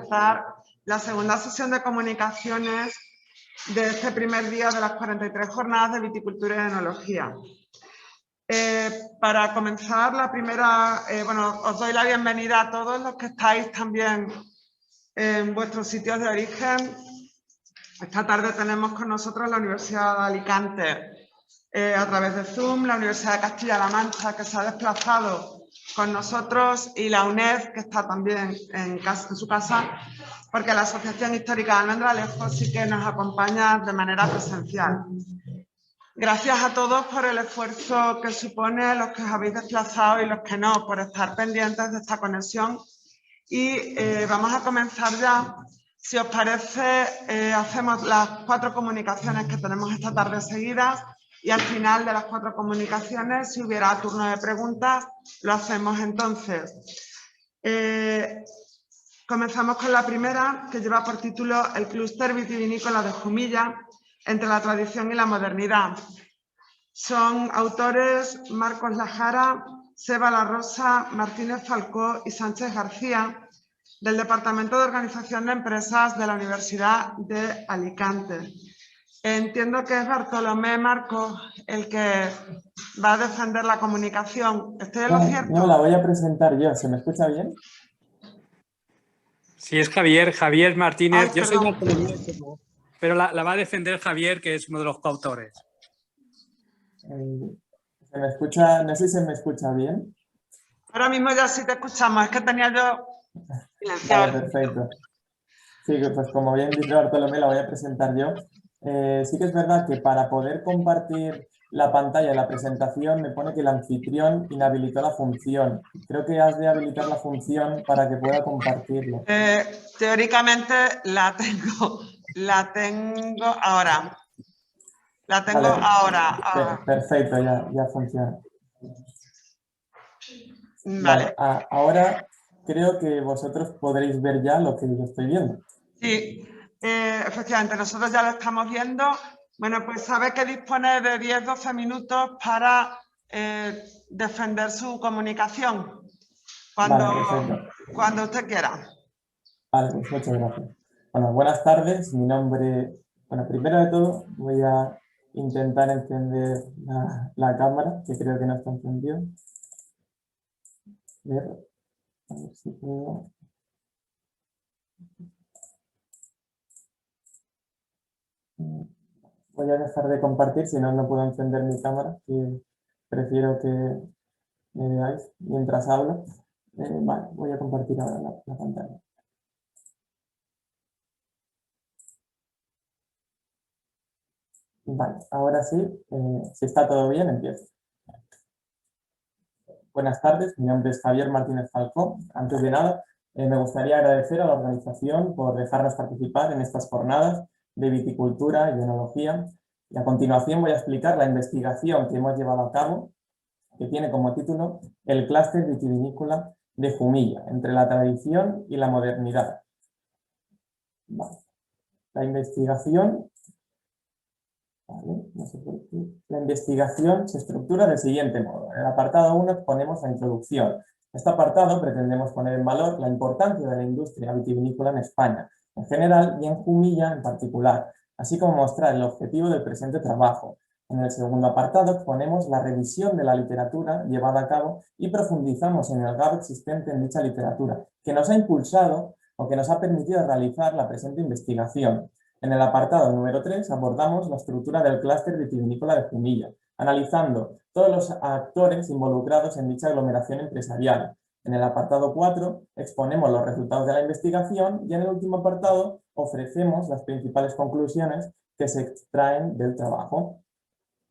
comenzar la segunda sesión de comunicaciones de este primer día de las 43 jornadas de viticultura y enología. Para comenzar la primera, os doy la bienvenida a todos los que estáis también en vuestros sitios de origen. Esta tarde tenemos con nosotros la Universidad de Alicante a través de Zoom, la Universidad de Castilla-La Mancha, que se ha desplazado con nosotros, y la UNED, que está también en su casa, porque la Asociación Histórica de Almendralejo sí que nos acompaña de manera presencial. Gracias a todos por el esfuerzo que supone, los que os habéis desplazado y los que no, por estar pendientes de esta conexión. Y vamos a comenzar ya. Si os parece, hacemos las 4 comunicaciones que tenemos esta tarde seguidas, y al final de las 4 comunicaciones, si hubiera turno de preguntas, lo hacemos entonces. Comenzamos con la primera, que lleva por título El clúster vitivinícola de Jumilla, entre la tradición y la modernidad. Son autores Marcos Lajara, Seba La Rosa, Martínez Falcó y Sánchez García, del Departamento de Organización de Empresas de la Universidad de Alicante. Entiendo que es Bartolomé Marcos el que va a defender la comunicación. ¿Estoy en lo cierto? No, la voy a presentar yo. ¿Se me escucha bien? Sí, es Javier Martínez. Ay, yo soy perdón. Bartolomé, pero la va a defender Javier, que es uno de los coautores. ¿Se me escucha? No sé si se me escucha bien. Ahora mismo ya sí te escuchamos, es que tenía yo silenciado. Vale, perfecto. Sí, pues como bien dice Bartolomé, la voy a presentar yo. Sí que es verdad que para poder compartir la pantalla de la presentación me pone que el anfitrión inhabilitó la función. Creo que has de habilitar la función para que pueda compartirlo. Teóricamente la tengo ahora. La tengo Vale. ahora. Perfecto, ya funciona. Vale. Ahora creo que vosotros podréis ver ya lo que yo estoy viendo. Sí, efectivamente, nosotros ya lo estamos viendo. Bueno, pues sabe que dispone de 10-12 minutos para defender su comunicación. Cuando usted quiera. Vale, pues muchas gracias. Bueno, buenas tardes. Mi nombre... Bueno, primero de todo voy a intentar encender la cámara, que creo que no está encendida. A ver si puedo... Voy a dejar de compartir, si no, no puedo encender mi cámara, que prefiero que me veáis mientras hablo. Vale, voy a compartir ahora la pantalla. Vale, ahora sí, si está todo bien, empiezo. Buenas tardes, mi nombre es Javier Martínez Falcó. Antes de nada, me gustaría agradecer a la organización por dejarnos participar en estas jornadas de viticultura y enología. Y a continuación voy a explicar la investigación que hemos llevado a cabo, que tiene como título El clúster vitivinícola de Jumilla, entre la tradición y la modernidad. Vale. La investigación... Vale, no sé por qué. La investigación se estructura del siguiente modo. En el apartado 1 exponemos la introducción. En este apartado pretendemos poner en valor la importancia de la industria vitivinícola en España, en general, y en Jumilla en particular, así como mostrar el objetivo del presente trabajo. En el segundo apartado exponemos la revisión de la literatura llevada a cabo y profundizamos en el gap existente en dicha literatura, que nos ha impulsado o que nos ha permitido realizar la presente investigación. En el apartado número 3 abordamos la estructura del clúster vitivinícola de Jumilla, analizando todos los actores involucrados en dicha aglomeración empresarial. En el apartado 4 exponemos los resultados de la investigación y en el último apartado ofrecemos las principales conclusiones que se extraen del trabajo.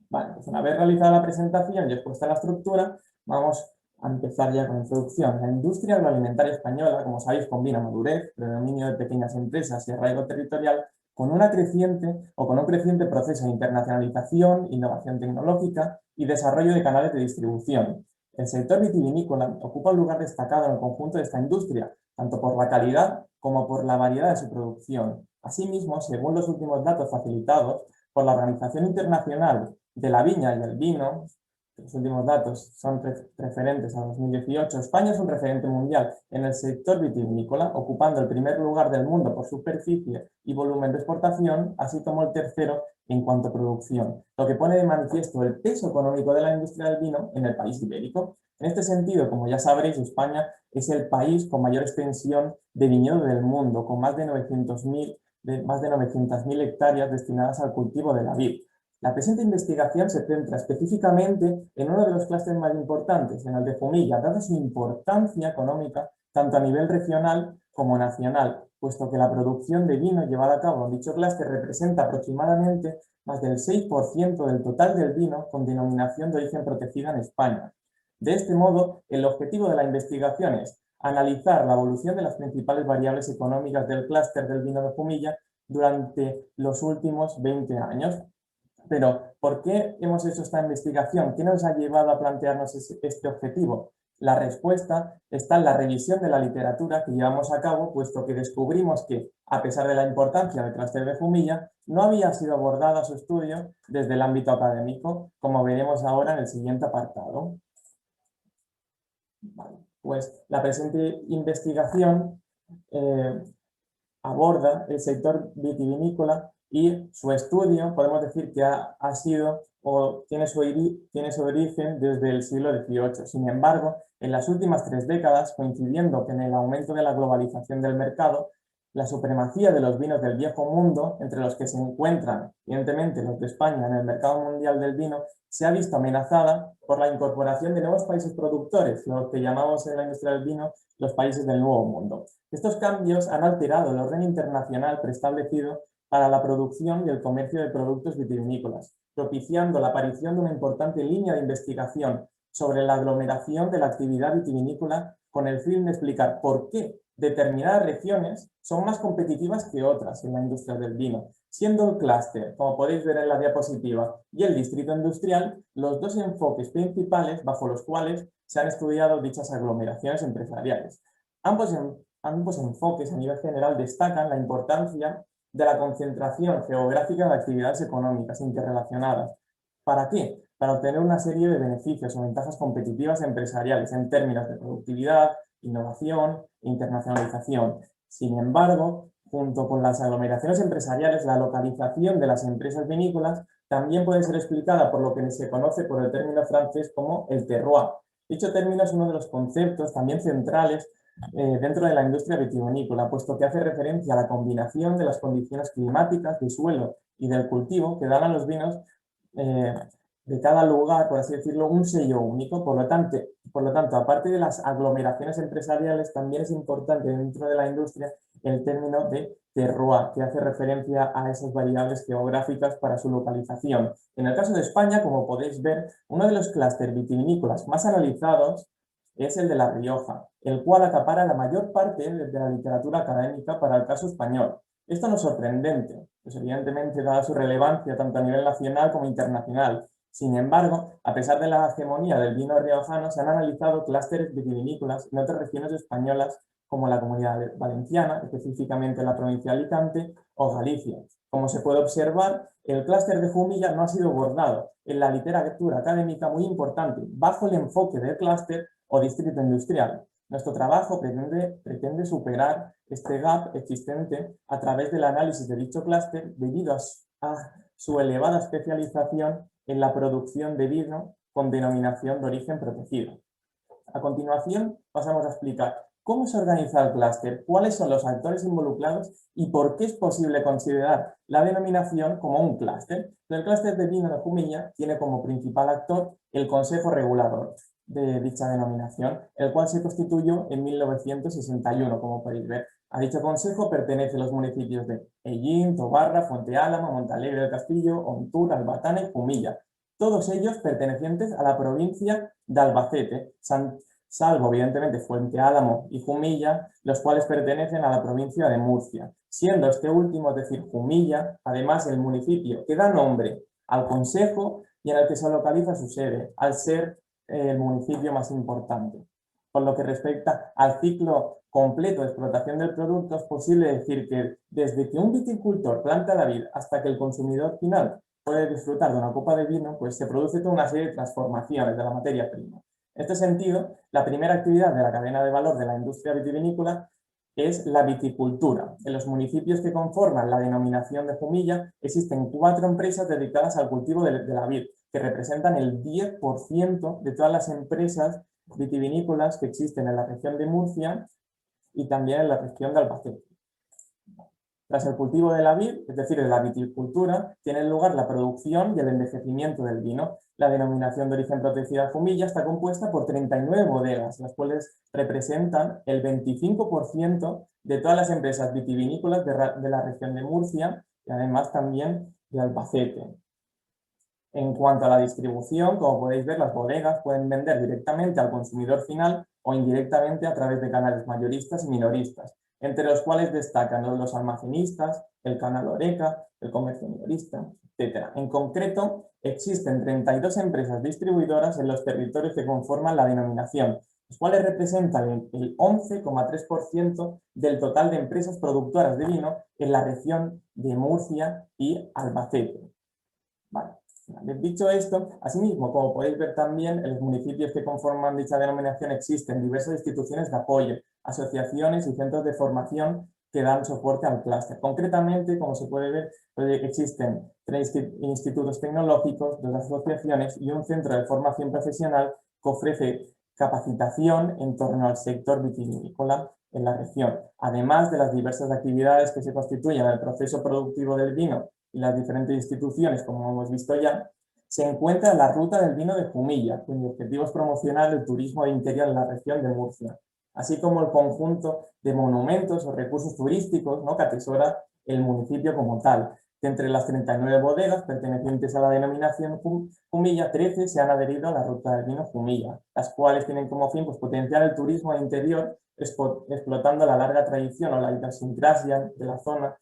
Vale, pues una vez realizada la presentación y expuesta la estructura, vamos a empezar ya con la introducción. La industria agroalimentaria española, como sabéis, combina madurez, predominio de pequeñas empresas y arraigo territorial con un creciente proceso de internacionalización, innovación tecnológica y desarrollo de canales de distribución. El sector vitivinícola ocupa un lugar destacado en el conjunto de esta industria, tanto por la calidad como por la variedad de su producción. Asimismo, según los últimos datos facilitados por la Organización Internacional de la Viña y el Vino, los últimos datos son referentes a 2018, España es un referente mundial en el sector vitivinícola, ocupando el primer lugar del mundo por superficie y volumen de exportación, así como el tercero en cuanto a producción, lo que pone de manifiesto el peso económico de la industria del vino en el país ibérico. En este sentido, como ya sabréis, España es el país con mayor extensión de viñedo del mundo, con más de 900.000 hectáreas destinadas al cultivo de la vid. La presente investigación se centra específicamente en uno de los clústeres más importantes, en el de Jumilla, dada su importancia económica tanto a nivel regional como nacional, puesto que la producción de vino llevada a cabo en dicho clúster representa aproximadamente más del 6% del total del vino con denominación de origen protegida en España. De este modo, el objetivo de la investigación es analizar la evolución de las principales variables económicas del clúster del vino de Jumilla durante los últimos 20 años. Pero, ¿por qué hemos hecho esta investigación? ¿Qué nos ha llevado a plantearnos este objetivo? La respuesta está en la revisión de la literatura que llevamos a cabo, puesto que descubrimos que, a pesar de la importancia del clúster de Jumilla, no había sido abordada su estudio desde el ámbito académico, como veremos ahora en el siguiente apartado. Vale, pues la presente investigación aborda el sector vitivinícola y su estudio podemos decir que ha sido o tiene su origen desde el siglo XVIII. Sin embargo, en las últimas 3 décadas, coincidiendo con el aumento de la globalización del mercado, la supremacía de los vinos del viejo mundo, entre los que se encuentran, evidentemente, los de España en el mercado mundial del vino, se ha visto amenazada por la incorporación de nuevos países productores, lo que llamamos en la industria del vino los países del Nuevo Mundo. Estos cambios han alterado el orden internacional preestablecido para la producción y el comercio de productos vitivinícolas, propiciando la aparición de una importante línea de investigación sobre la aglomeración de la actividad vitivinícola con el fin de explicar por qué determinadas regiones son más competitivas que otras en la industria del vino, siendo el clúster, como podéis ver en la diapositiva, y el distrito industrial los dos enfoques principales bajo los cuales se han estudiado dichas aglomeraciones empresariales. Ambos enfoques a nivel general destacan la importancia de la concentración geográfica de actividades económicas interrelacionadas. ¿Para qué? Para obtener una serie de beneficios o ventajas competitivas empresariales en términos de productividad, innovación e internacionalización. Sin embargo, junto con las aglomeraciones empresariales, la localización de las empresas vinícolas también puede ser explicada por lo que se conoce por el término francés como el terroir. Dicho término es uno de los conceptos también centrales dentro de la industria vitivinícola, puesto que hace referencia a la combinación de las condiciones climáticas, del suelo y del cultivo que dan a los vinos de cada lugar, por así decirlo, un sello único. Por lo tanto, aparte de las aglomeraciones empresariales, también es importante dentro de la industria el término de terroir, que hace referencia a esas variables geográficas para su localización. En el caso de España, como podéis ver, uno de los clústeres vitivinícolas más analizados es el de La Rioja, el cual acapara la mayor parte de la literatura académica para el caso español. Esto no es sorprendente, pues evidentemente dada su relevancia tanto a nivel nacional como internacional. Sin embargo, a pesar de la hegemonía del vino riojano, se han analizado clústeres vitivinícolas en otras regiones españolas como la Comunidad Valenciana, específicamente la provincia de Alicante o Galicia. Como se puede observar, el clúster de Jumilla no ha sido abordado en la literatura académica muy importante bajo el enfoque del clúster o distrito industrial. Nuestro trabajo pretende superar este gap existente a través del análisis de dicho clúster debido a su elevada especialización en la producción de vino con denominación de origen protegido. A continuación pasamos a explicar cómo se organiza el clúster, cuáles son los actores involucrados y por qué es posible considerar la denominación como un clúster. El clúster de vino de Jumilla tiene como principal actor el Consejo Regulador de dicha denominación, el cual se constituyó en 1961, como podéis ver. A dicho consejo pertenecen los municipios de Ellín, Tobarra, Fuente Álamo, Montalegre del Castillo, Ontur, Albatana y Jumilla, todos ellos pertenecientes a la provincia de Albacete, salvo evidentemente Fuente Álamo y Jumilla, los cuales pertenecen a la provincia de Murcia, siendo este último, es decir, Jumilla, además el municipio que da nombre al consejo y en el que se localiza su sede, al ser el municipio más importante. Por lo que respecta al ciclo completo de explotación del producto, es posible decir que desde que un viticultor planta la vid hasta que el consumidor final puede disfrutar de una copa de vino, pues se produce toda una serie de transformaciones de la materia prima. En este sentido, la primera actividad de la cadena de valor de la industria vitivinícola es la viticultura. En los municipios que conforman la denominación de Jumilla existen 4 empresas dedicadas al cultivo de la vid, que representan el 10% de todas las empresas vitivinícolas que existen en la región de Murcia y también en la región de Albacete. Tras el cultivo de la vid, es decir, de la viticultura, tiene lugar la producción y el envejecimiento del vino. La denominación de origen protegida Jumilla está compuesta por 39 bodegas, las cuales representan el 25% de todas las empresas vitivinícolas de la región de Murcia y además también de Albacete. En cuanto a la distribución, como podéis ver, las bodegas pueden vender directamente al consumidor final o indirectamente a través de canales mayoristas y minoristas, entre los cuales destacan los almacenistas, el canal Horeca, el comercio minorista, etc. En concreto, existen 32 empresas distribuidoras en los territorios que conforman la denominación, los cuales representan el 11,3% del total de empresas productoras de vino en la región de Murcia y Albacete. Vale. Dicho esto, asimismo, como podéis ver también, en los municipios que conforman dicha denominación existen diversas instituciones de apoyo, asociaciones y centros de formación que dan soporte al clúster. Concretamente, como se puede ver, existen 3 institutos tecnológicos, 2 asociaciones y un centro de formación profesional que ofrece capacitación en torno al sector vitivinícola en la región, además de las diversas actividades que se constituyen en el proceso productivo del vino y las diferentes instituciones, como hemos visto ya. Se encuentra la Ruta del Vino de Jumilla, cuyo objetivo es promocionar el turismo de interior en la región de Murcia, así como el conjunto de monumentos o recursos turísticos, ¿no?, que atesora el municipio como tal. De entre las 39 bodegas pertenecientes a la denominación Jumilla, 13 se han adherido a la Ruta del Vino Jumilla, las cuales tienen como fin, pues, potenciar el turismo de interior, explotando la larga tradición o la idiosincrasia de la zona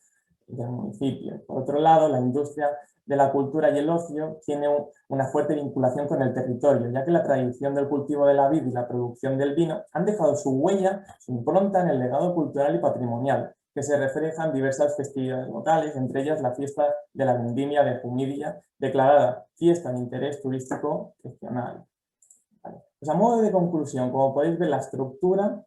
del municipio. Por otro lado, la industria de la cultura y el ocio tiene una fuerte vinculación con el territorio, ya que la tradición del cultivo de la vid y la producción del vino han dejado su huella, su impronta en el legado cultural y patrimonial, que se refleja en diversas festividades locales, entre ellas la fiesta de la vendimia de Jumilla, declarada fiesta de interés turístico regional. Vale. Pues a modo de conclusión, como podéis ver, la estructura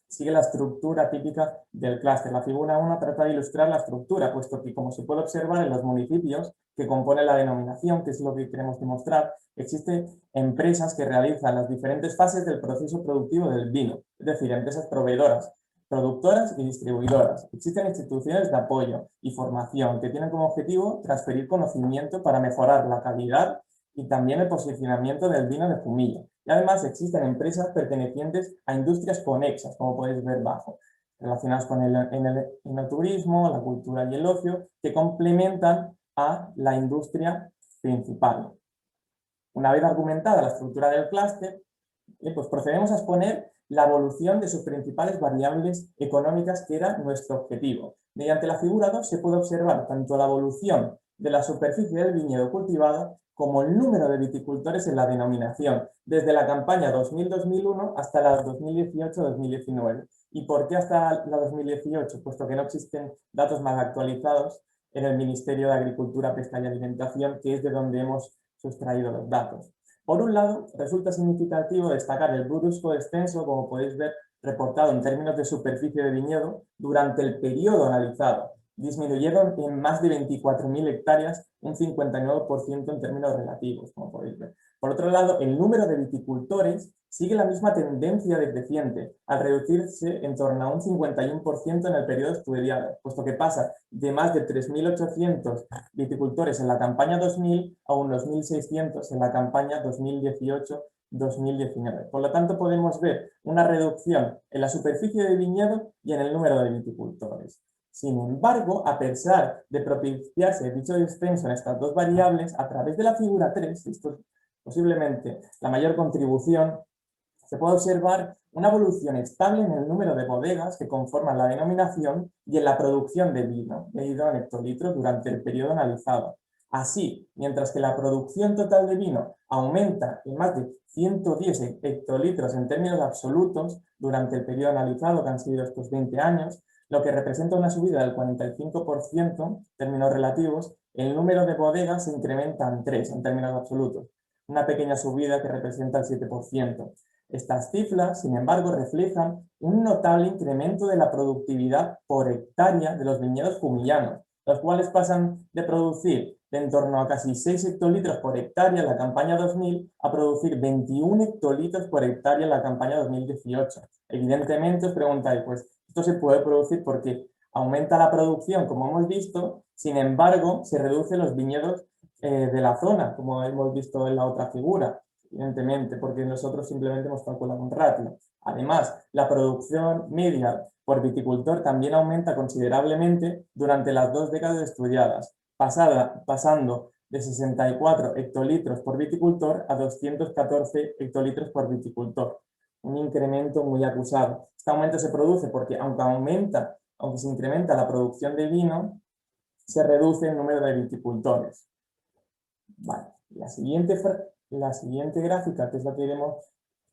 sigue la estructura típica del clúster. La figura 1 trata de ilustrar la estructura, puesto que, como se puede observar en los municipios que componen la denominación, que es lo que queremos demostrar, existen empresas que realizan las diferentes fases del proceso productivo del vino, es decir, empresas proveedoras, productoras y distribuidoras. Existen instituciones de apoyo y formación que tienen como objetivo transferir conocimiento para mejorar la calidad y también el posicionamiento del vino de Jumilla. Y además existen empresas pertenecientes a industrias conexas, como podéis ver abajo, relacionadas con el enoturismo, la cultura y el ocio, que complementan a la industria principal. Una vez argumentada la estructura del clúster, pues procedemos a exponer la evolución de sus principales variables económicas, que era nuestro objetivo. Mediante la figura 2 se puede observar tanto la evolución de la superficie del viñedo cultivado como el número de viticultores en la denominación, desde la campaña 2000-2001 hasta la 2018-2019. ¿Y por qué hasta la 2018? Puesto que no existen datos más actualizados en el Ministerio de Agricultura, Pesca y Alimentación, que es de donde hemos sustraído los datos. Por un lado, resulta significativo destacar el brusco descenso, como podéis ver, reportado en términos de superficie de viñedo durante el periodo analizado. Disminuyeron en más de 24.000 hectáreas, un 59% en términos relativos, como podéis ver. Por otro lado, el número de viticultores sigue la misma tendencia decreciente, al reducirse en torno a un 51% en el periodo estudiado, puesto que pasa de más de 3.800 viticultores en la campaña 2000 a unos 1.600 en la campaña 2018-2019. Por lo tanto, podemos ver una reducción en la superficie de viñedo y en el número de viticultores. Sin embargo, a pesar de propiciarse dicho descenso en estas dos variables, a través de la figura 3, esto es posiblemente la mayor contribución, se puede observar una evolución estable en el número de bodegas que conforman la denominación y en la producción de vino, medido en hectolitros durante el periodo analizado. Así, mientras que la producción total de vino aumenta en más de 110 hectolitros en términos absolutos durante el periodo analizado, que han sido estos 20 años, lo que representa una subida del 45% en términos relativos. El número de bodegas se incrementa en 3 en términos absolutos, una pequeña subida que representa el 7%. Estas cifras, sin embargo, reflejan un notable incremento de la productividad por hectárea de los viñedos jumillanos, los cuales pasan de producir de en torno a casi 6 hectolitros por hectárea en la campaña 2000 a producir 21 hectolitros por hectárea en la campaña 2018. Evidentemente os preguntáis, pues esto se puede producir porque aumenta la producción, como hemos visto, sin embargo, se reducen los viñedos de la zona, como hemos visto en la otra figura, evidentemente, porque nosotros simplemente hemos calculado un ratio. Además, la producción media por viticultor también aumenta considerablemente durante las 2 décadas estudiadas, pasando de 64 hectolitros por viticultor a 214 hectolitros por viticultor. Un incremento muy acusado. Este aumento se produce porque aunque se incrementa la producción de vino, se reduce el número de viticultores. Vale. La siguiente gráfica, que es la que vemos,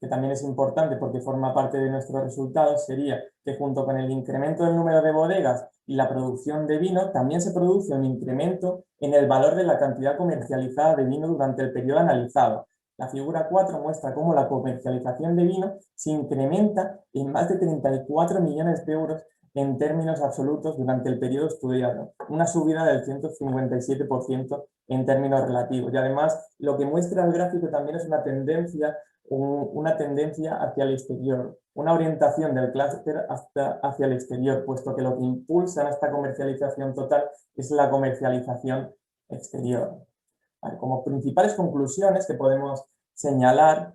que también es importante porque forma parte de nuestros resultados, sería que junto con el incremento del número de bodegas y la producción de vino, también se produce un incremento en el valor de la cantidad comercializada de vino durante el periodo analizado. La figura 4 muestra cómo la comercialización de vino se incrementa en más de 34 millones de euros en términos absolutos durante el periodo estudiado, una subida del 157% en términos relativos. Y además, lo que muestra el gráfico también es una tendencia hacia el exterior, una orientación del clúster hacia el exterior, puesto que lo que impulsa esta comercialización total es la comercialización exterior. Vale, como principales conclusiones que podemos señalar,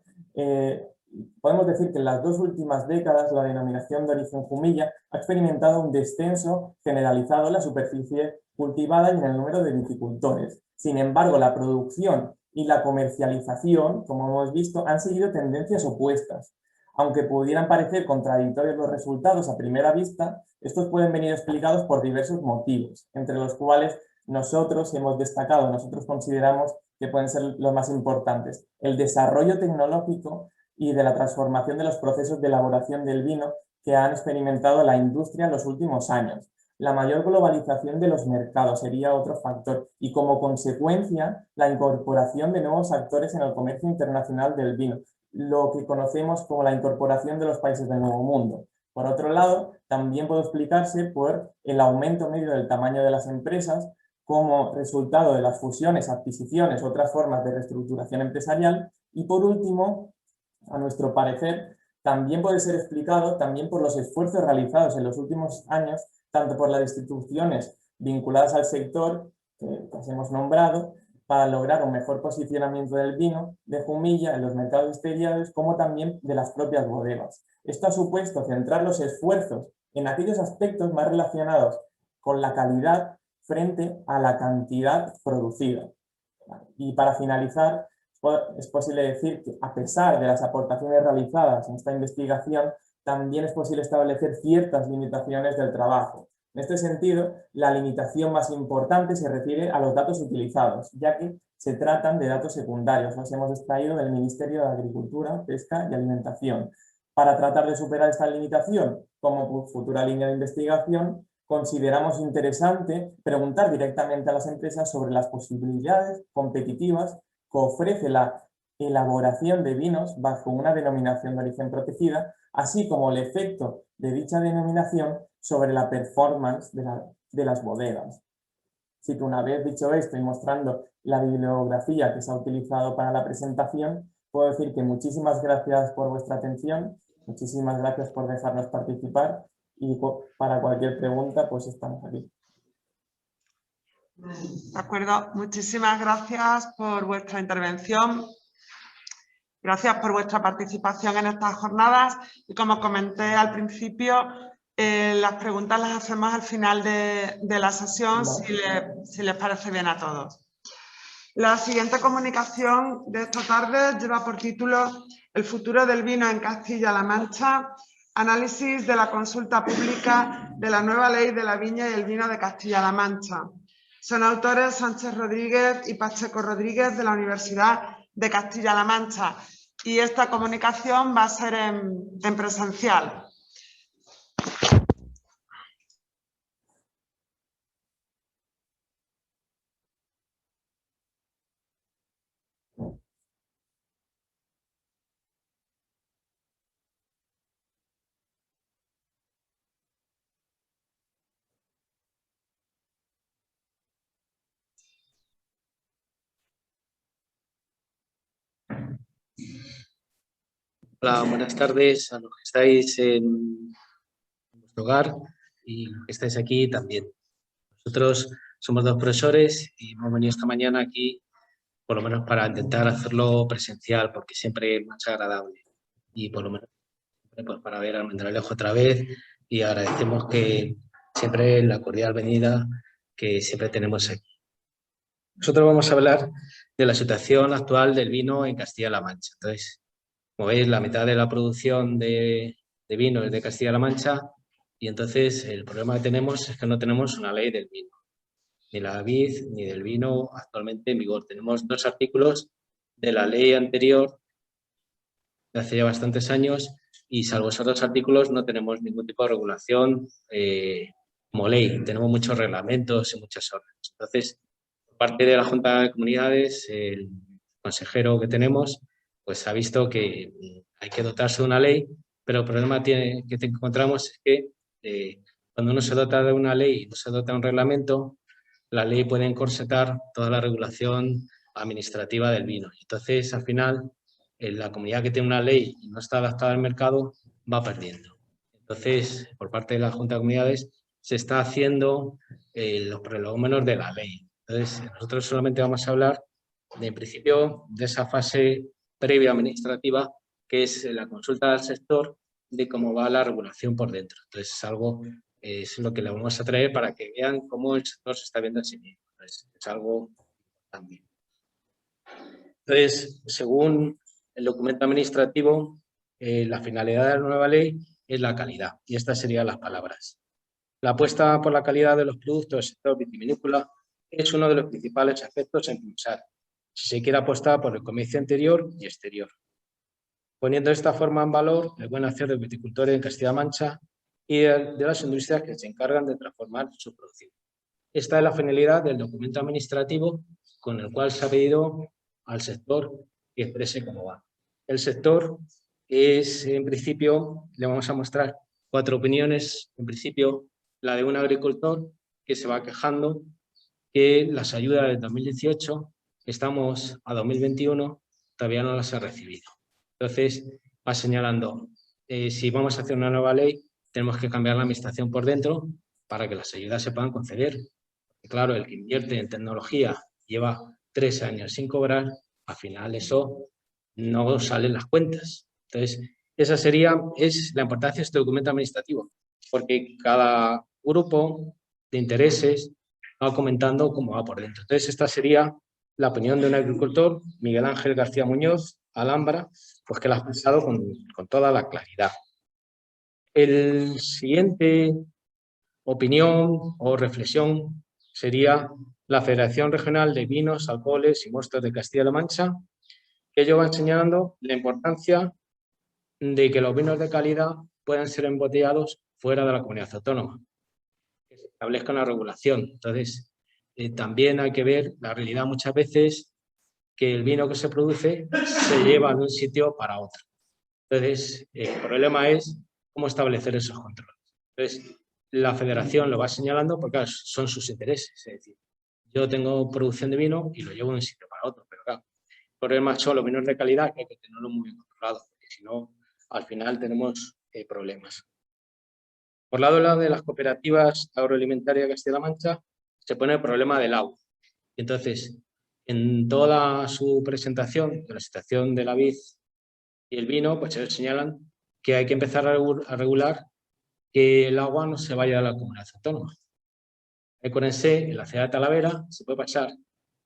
podemos decir que en las 2 últimas décadas la denominación de origen Jumilla ha experimentado un descenso generalizado en la superficie cultivada y en el número de viticultores. Sin embargo, la producción y la comercialización, como hemos visto, han seguido tendencias opuestas. Aunque pudieran parecer contradictorios los resultados a primera vista, estos pueden venir explicados por diversos motivos, entre los cuales nosotros consideramos que pueden ser los más importantes: el desarrollo tecnológico y de la transformación de los procesos de elaboración del vino que han experimentado la industria en los últimos años. La mayor globalización de los mercados sería otro factor y, como consecuencia, la incorporación de nuevos actores en el comercio internacional del vino, lo que conocemos como la incorporación de los países del Nuevo Mundo. Por otro lado, también puede explicarse por el aumento medio del tamaño de las empresas como resultado de las fusiones, adquisiciones, otras formas de reestructuración empresarial. Y por último, a nuestro parecer, también puede ser explicado también por los esfuerzos realizados en los últimos años, tanto por las instituciones vinculadas al sector que hemos nombrado, para lograr un mejor posicionamiento del vino de Jumilla en los mercados exteriores, como también de las propias bodegas. Esto ha supuesto centrar los esfuerzos en aquellos aspectos más relacionados con la calidad frente a la cantidad producida. Y para finalizar, es posible decir que, a pesar de las aportaciones realizadas en esta investigación, también es posible establecer ciertas limitaciones del trabajo. En este sentido, la limitación más importante se refiere a los datos utilizados, ya que se tratan de datos secundarios. Los hemos extraído del Ministerio de Agricultura, Pesca y Alimentación. Para tratar de superar esta limitación, como futura línea de investigación, consideramos interesante preguntar directamente a las empresas sobre las posibilidades competitivas que ofrece la elaboración de vinos bajo una denominación de origen protegida, así como el efecto de dicha denominación sobre la performance de las bodegas. Así que, una vez dicho esto y mostrando la bibliografía que se ha utilizado para la presentación, puedo decir que muchísimas gracias por vuestra atención, muchísimas gracias por dejarnos participar, y para cualquier pregunta pues estamos aquí. De acuerdo, muchísimas gracias por vuestra intervención. Gracias por vuestra participación en estas jornadas y, como comenté al principio, las preguntas las hacemos al final de la sesión, si les parece bien a todos. La siguiente comunicación de esta tarde lleva por título El futuro del vino en Castilla-La Mancha, análisis de la consulta pública de la nueva ley de la viña y el vino de Castilla-La Mancha. Son autores Sánchez Rodríguez y Pacheco Rodríguez, de la Universidad de Castilla-La Mancha, y esta comunicación va a ser en presencial. Hola, buenas tardes a los que estáis en vuestro hogar y los que estáis aquí también. Nosotros somos 2 profesores y hemos venido esta mañana aquí, por lo menos para intentar hacerlo presencial, porque siempre es más agradable. Y por lo menos pues, para ver a Almendralejo otra vez, y agradecemos que siempre la cordial venida que siempre tenemos aquí. Nosotros vamos a hablar de la situación actual del vino en Castilla-La Mancha. Entonces, como veis, la mitad de la producción de vino es de Castilla-La Mancha, y entonces el problema que tenemos es que no tenemos una ley del vino, ni la vid ni del vino actualmente en vigor. Tenemos 2 artículos de la ley anterior de hace ya bastantes años, y salvo esos 2 artículos no tenemos ningún tipo de regulación como ley. Tenemos muchos reglamentos y muchas órdenes. Entonces, por parte de la Junta de Comunidades, el consejero que tenemos pues ha visto que hay que dotarse de una ley, pero el problema que encontramos es que cuando uno se dota de una ley y no se dota de un reglamento, la ley puede encorsetar toda la regulación administrativa del vino. Entonces, al final, la comunidad que tiene una ley y no está adaptada al mercado va perdiendo. Entonces, por parte de la Junta de Comunidades, se está haciendo los prolegómenos de la ley. Entonces, nosotros solamente vamos a hablar, en principio, de esa fase previa administrativa, que es la consulta del sector de cómo va la regulación por dentro. Entonces, es lo que le vamos a traer para que vean cómo el sector se está viendo a sí mismo. Entonces, es algo también. Entonces, según el documento administrativo, la finalidad de la nueva ley es la calidad, y estas serían las palabras. La apuesta por la calidad de los productos del sector vitivinícola es uno de los principales aspectos a impulsar, si se quiere apostar por el comercio interior y exterior, poniendo de esta forma en valor el buen hacer de viticultores en Castilla-La Mancha y de las industrias que se encargan de transformar su producción. Esta es la finalidad del documento administrativo con el cual se ha pedido al sector que exprese cómo va. El sector es, en principio, le vamos a mostrar 4 opiniones. En principio, la de un agricultor que se va quejando que las ayudas del 2018, estamos a 2021, todavía no las ha recibido. Entonces, va señalando, si vamos a hacer una nueva ley, tenemos que cambiar la administración por dentro para que las ayudas se puedan conceder. Y claro, el que invierte en tecnología lleva 3 años sin cobrar, al final eso no salen las cuentas. Entonces, esa es la importancia de este documento administrativo, porque cada grupo de intereses va comentando cómo va por dentro. Entonces, esta sería la opinión de un agricultor, Miguel Ángel García Muñoz, Alhambra, pues que la ha expresado con toda la claridad. El siguiente opinión o reflexión sería la Federación Regional de Vinos, Alcoholes y Mostos de Castilla-La Mancha, que ellos van señalando la importancia de que los vinos de calidad puedan ser embotellados fuera de la comunidad autónoma, que se establezca una regulación. Entonces, también hay que ver la realidad muchas veces que el vino que se produce se lleva de un sitio para otro. Entonces, el problema es cómo establecer esos controles. Entonces, la federación lo va señalando porque claro, son sus intereses. Es decir, yo tengo producción de vino y lo llevo de un sitio para otro, pero claro, el problema son los vinos de calidad que hay que tenerlo muy bien controlado, porque si no, al final tenemos problemas. Por lado de las cooperativas agroalimentarias de Castilla-La Mancha, se pone el problema del agua. Entonces, en toda su presentación de la situación de la vid y el vino, pues ellos señalan que hay que empezar a regular que el agua no se vaya a la comunidad autónoma. Acuérdense, en la ciudad de Talavera se puede pasar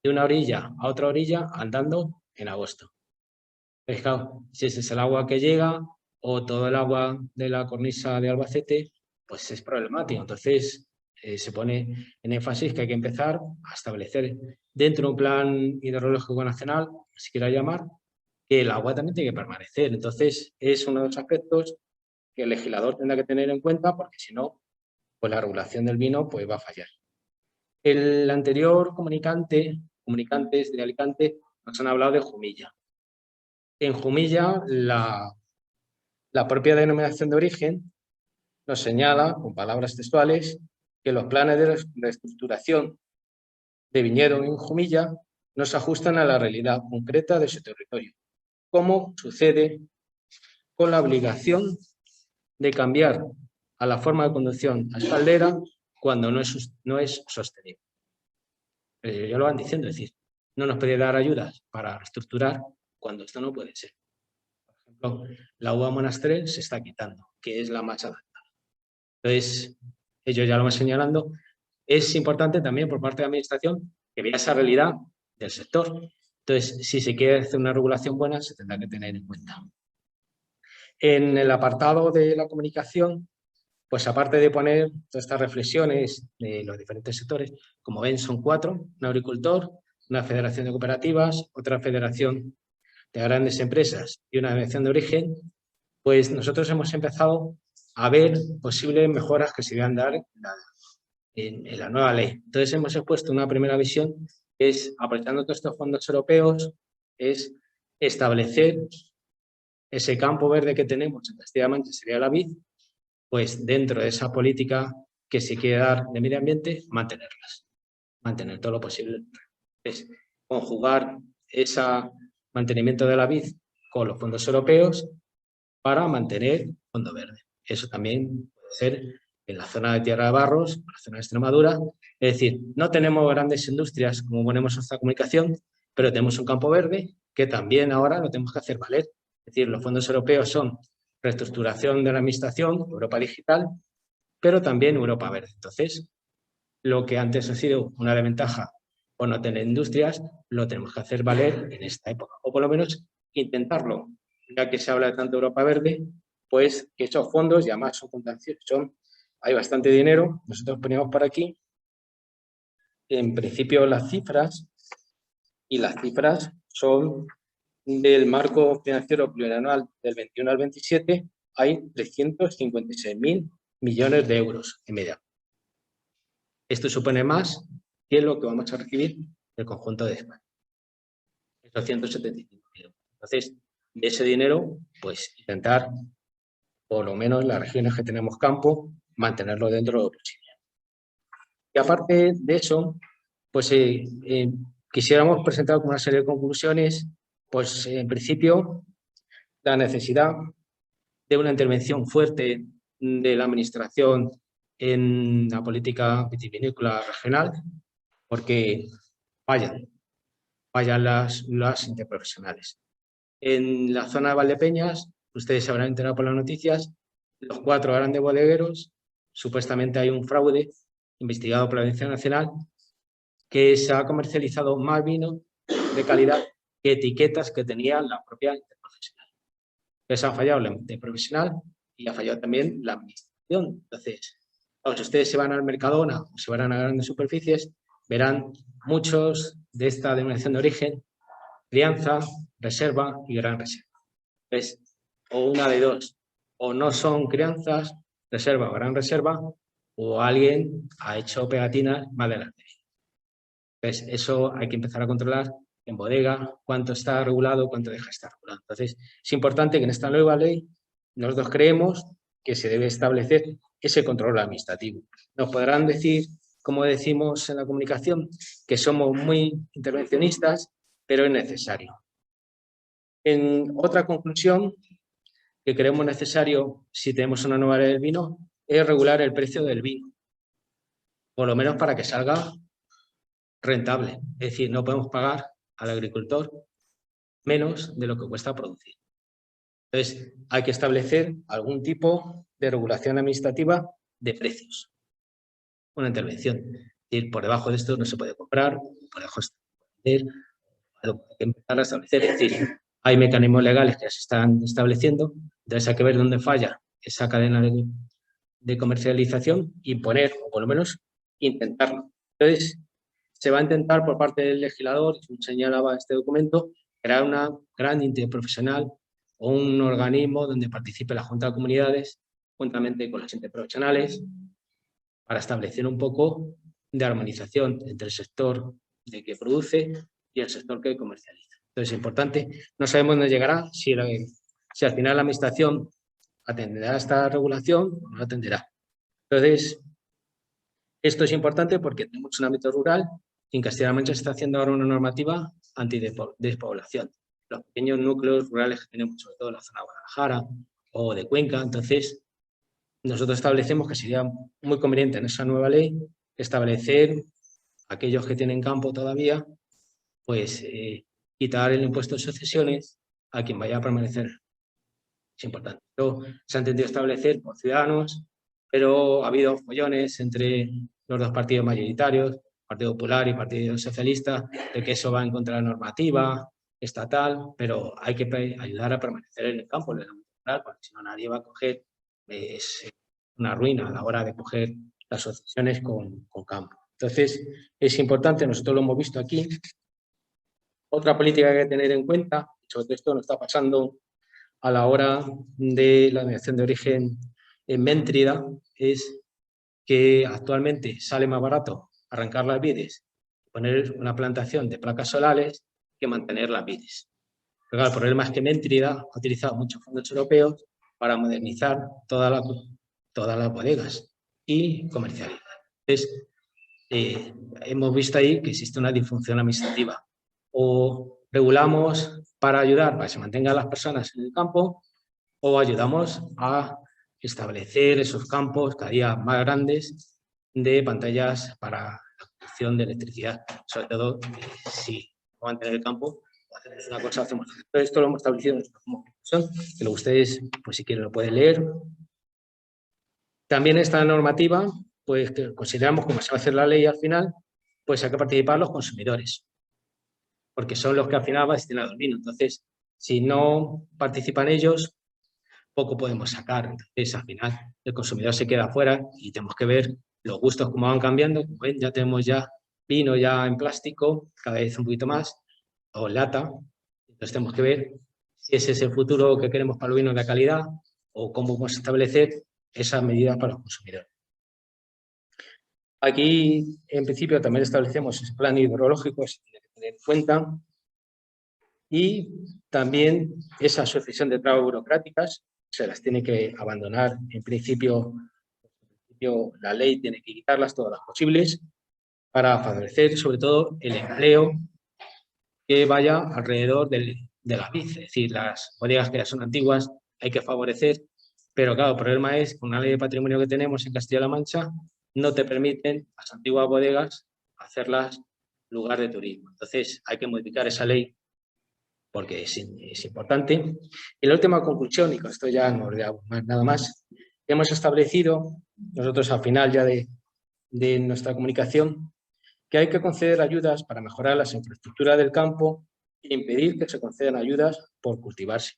de una orilla a otra orilla andando en agosto. Pues claro, si ese es el agua que llega o todo el agua de la cornisa de Albacete, pues es problemático. Entonces, se pone en énfasis que hay que empezar a establecer dentro de un plan hidrológico nacional, si quiera llamar, que el agua también tiene que permanecer. Entonces, es uno de los aspectos que el legislador tendrá que tener en cuenta, porque si no, pues la regulación del vino pues, va a fallar. El anterior comunicantes de Alicante, nos han hablado de Jumilla. En Jumilla, la propia denominación de origen nos señala, con palabras textuales, que los planes de reestructuración de viñedo en Jumilla no se ajustan a la realidad concreta de su territorio, como sucede con la obligación de cambiar a la forma de conducción a espaldera cuando no es sostenible. Ya lo van diciendo, es decir, no nos puede dar ayudas para reestructurar cuando esto no puede ser. Por ejemplo, la UA Monastrell se está quitando, que es la más adaptada. Entonces, ellos ya lo van señalando. Es importante también por parte de la Administración que vea esa realidad del sector. Entonces, si se quiere hacer una regulación buena, se tendrá que tener en cuenta. En el apartado de la comunicación, pues aparte de poner todas estas reflexiones de los diferentes sectores, como ven son 4, un agricultor, una federación de cooperativas, otra federación de grandes empresas y una denominación de origen, pues nosotros hemos empezado a ver posibles mejoras que se deben dar en la nueva ley. Entonces hemos expuesto una primera visión, que es, aprovechando todos estos fondos europeos, es establecer ese campo verde que tenemos en Castilla-La Mancha, sería la vid, pues dentro de esa política que se quiere dar de medio ambiente, mantenerlas. Mantener todo lo posible. Es conjugar ese mantenimiento de la vid con los fondos europeos para mantener fondo verde. Eso también puede ser en la zona de Tierra de Barros, en la zona de Extremadura. Es decir, no tenemos grandes industrias como ponemos nuestra comunicación, pero tenemos un campo verde que también ahora lo tenemos que hacer valer. Es decir, los fondos europeos son reestructuración de la administración, Europa Digital, pero también Europa Verde. Entonces, lo que antes ha sido una desventaja por no tener industrias, lo tenemos que hacer valer en esta época, o por lo menos intentarlo, ya que se habla de tanto Europa Verde, pues que esos fondos, y además hay bastante dinero, nosotros poníamos por aquí, en principio las cifras, y las cifras son del marco financiero plurianual del 21 al 27, hay 356.000 millones de euros en media. Esto supone más que lo que vamos a recibir del conjunto de España. Esos 175.000. Entonces, de ese dinero, pues intentar, por lo menos en las regiones que tenemos campo, mantenerlo dentro de lo posible. Y aparte de eso, pues quisiéramos presentar como una serie de conclusiones, pues en principio, la necesidad de una intervención fuerte de la Administración en la política vitivinícola regional, porque fallan las interprofesionales. En la zona de Valdepeñas, ustedes se habrán enterado por las noticias, los 4 grandes bodegueros, supuestamente hay un fraude investigado por la Audiencia Nacional, que se ha comercializado más vino de calidad que etiquetas que tenía la propia interprofesional. Entonces ha fallado la interprofesional y ha fallado también la administración. Entonces, si ustedes se van al Mercadona o se van a grandes superficies, verán muchos de esta denominación de origen, crianza, reserva y gran reserva. Entonces, o una de dos, o no son crianzas, reserva o gran reserva, o alguien ha hecho pegatinas más delante. Entonces, eso hay que empezar a controlar en bodega, cuánto está regulado, cuánto deja de estar regulado. Entonces, es importante que en esta nueva ley nosotros creemos que se debe establecer ese control administrativo. Nos podrán decir, como decimos en la comunicación, que somos muy intervencionistas, pero es necesario. En otra conclusión que creemos necesario, si tenemos una nueva ley del vino, es regular el precio del vino, por lo menos para que salga rentable. Es decir, no podemos pagar al agricultor menos de lo que cuesta producir. Entonces, hay que establecer algún tipo de regulación administrativa de precios. Una intervención. Es decir, por debajo de esto no se puede comprar, por debajo de esto no se puede vender, hay que empezar a establecer. Es decir, hay mecanismos legales que se están estableciendo, entonces hay que ver dónde falla esa cadena de comercialización y poner, o por lo menos intentarlo. Entonces, se va a intentar por parte del legislador, como señalaba este documento, crear una gran interprofesional o un organismo donde participe la Junta de Comunidades, juntamente con los interprofesionales, para establecer un poco de armonización entre el sector de que produce y el sector que comercializa. Entonces es importante, no sabemos dónde llegará, si al final la Administración atenderá a esta regulación o no atenderá. Entonces, esto es importante porque tenemos un ámbito rural y en Castilla-La Mancha se está haciendo ahora una normativa antidespoblación. Los pequeños núcleos rurales que tenemos, sobre todo en la zona de Guadalajara, o de Cuenca. Entonces, nosotros establecemos que sería muy conveniente en esa nueva ley establecer aquellos que tienen campo todavía, pues quitar el impuesto de sucesiones a quien vaya a permanecer. Es importante. Esto se ha entendido establecer por Ciudadanos, pero ha habido follones entre los dos partidos mayoritarios, Partido Popular y Partido Socialista, de que eso va en contra de la normativa estatal, pero hay que ayudar a permanecer en el campo, porque si no nadie va a coger, es una ruina a la hora de coger las sucesiones con campo. Entonces, es importante, nosotros lo hemos visto aquí. Otra política que hay que tener en cuenta, sobre todo esto nos está pasando a la hora de la denominación de origen en Méntrida, es que actualmente sale más barato arrancar las vides, poner una plantación de placas solares que mantener las vides. Pero claro, el problema es que Méntrida ha utilizado muchos fondos europeos para modernizar todas las bodegas y comercializar. Entonces, hemos visto ahí que existe una disfunción administrativa. O regulamos para ayudar para que se mantengan las personas en el campo, o ayudamos a establecer esos campos cada día más grandes de pantallas para la producción de electricidad. Sobre todo, si no mantener el campo, o hacemos una cosa, hacemos otra. Todo esto lo hemos establecido como conclusión, que ustedes, pues si quieren, lo pueden leer. También esta normativa, pues que consideramos, como se va a hacer la ley al final, pues hay que participar los consumidores, porque son los que al final va destinado al vino. Entonces, si no participan ellos, poco podemos sacar. Entonces, al final, el consumidor se queda fuera y tenemos que ver los gustos cómo van cambiando. Como ven, ya tenemos ya vino ya en plástico, cada vez un poquito más, o en lata. Entonces, tenemos que ver si ese es el futuro que queremos para el vino de calidad o cómo vamos a establecer esas medidas para los consumidores. Aquí, en principio, también establecemos ese plan hidrológico, se tiene que tener en cuenta, y también esa sucesión de trabas burocráticas se las tiene que abandonar. En principio, la ley tiene que quitarlas todas las posibles para favorecer, sobre todo, el empleo que vaya alrededor de la vid. Es decir, las bodegas que ya son antiguas hay que favorecer, pero claro, el problema es que con una ley de patrimonio que tenemos en Castilla-La Mancha no te permiten las antiguas bodegas hacerlas lugar de turismo. Entonces, hay que modificar esa ley porque es importante. Y la última conclusión, y con esto ya no olvidamos nada más, hemos establecido, nosotros al final ya de nuestra comunicación, que hay que conceder ayudas para mejorar las infraestructuras del campo e impedir que se concedan ayudas por cultivarse.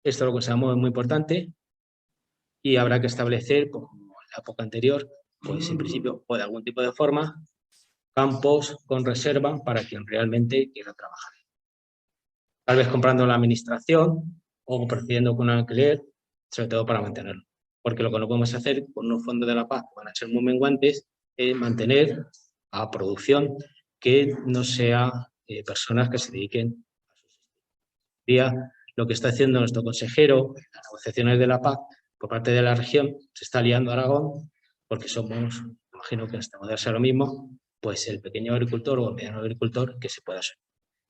Esto lo consideramos muy importante y habrá que establecer, como en la época anterior, pues en principio o de algún tipo de forma, campos con reserva para quien realmente quiera trabajar. Tal vez comprando la administración o procediendo con un alquiler, sobre todo para mantenerlo. Porque lo que no podemos hacer con unos fondos de la paz que van a ser muy menguantes es mantener a producción que no sea personas que se dediquen a subsistir. Lo que está haciendo nuestro consejero en las negociaciones de la PAC por parte de la región, se está liando a Aragón, porque somos, imagino que hasta poder ser lo mismo, pues el pequeño agricultor o el mediano agricultor que se pueda asumir.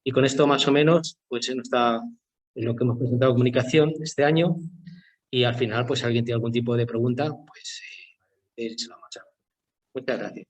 Y con esto más o menos, pues en lo que hemos presentado comunicación este año, y al final, pues si alguien tiene algún tipo de pregunta, pues se la vamos a hacer. Muchas gracias.